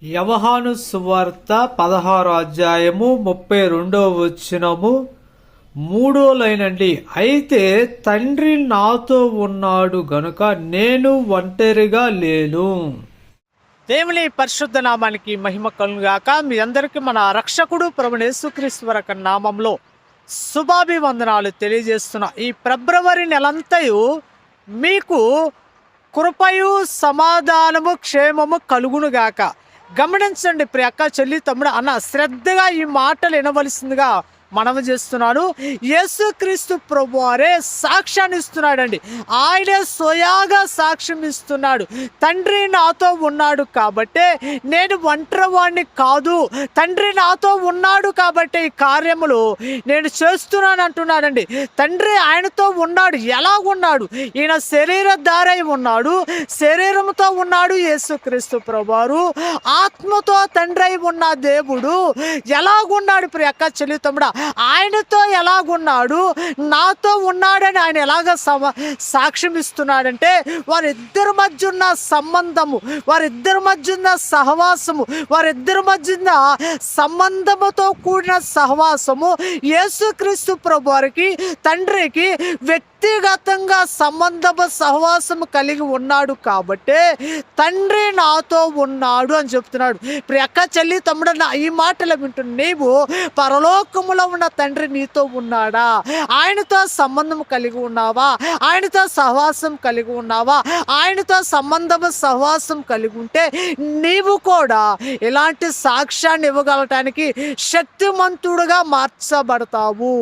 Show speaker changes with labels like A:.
A: యోహాను సువార్త 16వ అధ్యాయము 32వ వచనము 3వ లైన్ అండి. అయితే తండ్రి నాతో ఉన్నాడు గనుక నేను ఒంటరిగా లేను. దేవుని పరిశుద్ధ నామానికి మహిమ కలుగుగాక. మీ అందరికీ మన రక్షకుడు ప్రభువైన యేసుక్రీస్తు వారి నామంలో శుభాభివందనాలు తెలియజేస్తున్నా. ఈ ఫిబ్రవరి నెలంతయు మీకు కృపయు సమాధానము క్షేమము కలుగునుగాక. గమనించండి ప్రియ అక్క, చెల్లి, తమ్ముడు, అన్న, శ్రద్ధగా ఈ మాటలు వినవలసిందిగా మనవి చేస్తున్నాను. యేసుక్రీస్తు ప్రభువారే సాక్ష్యాన్ని ఇస్తున్నాడండి. ఆయనే స్వయాగా సాక్ష్యం ఇస్తున్నాడు. తండ్రి నాతో ఉన్నాడు కాబట్టే నేను ఒంటరివాణ్ణి కాదు, తండ్రి నాతో ఉన్నాడు కాబట్టి ఈ కార్యములు నేను చేస్తున్నాను అంటున్నాడండి. తండ్రి ఆయనతో ఉన్నాడు. ఎలా ఉన్నాడు? ఈయన శరీరధారై ఉన్నాడు, శరీరంతో ఉన్నాడు. యేసుక్రీస్తు ప్రభువారు ఆత్మతో తండ్రి అయి ఉన్న దేవుడు ఎలాగున్నాడు ప్రియ అక్క, చెల్లి, తమ్ముడా? ఆయనతో ఎలాగున్నాడు, నాతో ఉన్నాడని ఆయన ఎలాగ సాక్ష్యం ఇస్తున్నాడంటే వారిద్దరి మధ్య ఉన్న సంబంధము, వారిద్దరి మధ్య ఉన్న సహవాసము, వారిద్దరి మధ్య ఉన్న సంబంధముతో కూడిన సహవాసము యేసుక్రీస్తు ప్రభు వారికి తండ్రికి వ్యక్తిగతంగా సంబంధము సహవాసము కలిగి ఉన్నాడు కాబట్టి తండ్రి నాతో ఉన్నాడు అని చెప్తున్నాడు. ప్రియక్క, చెల్లి, తమ్ముడు, ఈ మాటలు వింటున్న నీవు పరలోకములో ఉన్న తండ్రి నీతో ఉన్నాడా? ఆయనతో సంబంధం కలిగి ఉన్నావా? ఆయనతో సహవాసం కలిగి ఉన్నావా? ఆయనతో సంబంధము సహవాసం కలిగి ఉంటే నీవు కూడా ఇలాంటి సాక్ష్యాన్ని ఇవ్వగలటానికి శక్తిమంతుడుగా మార్చబడతావు.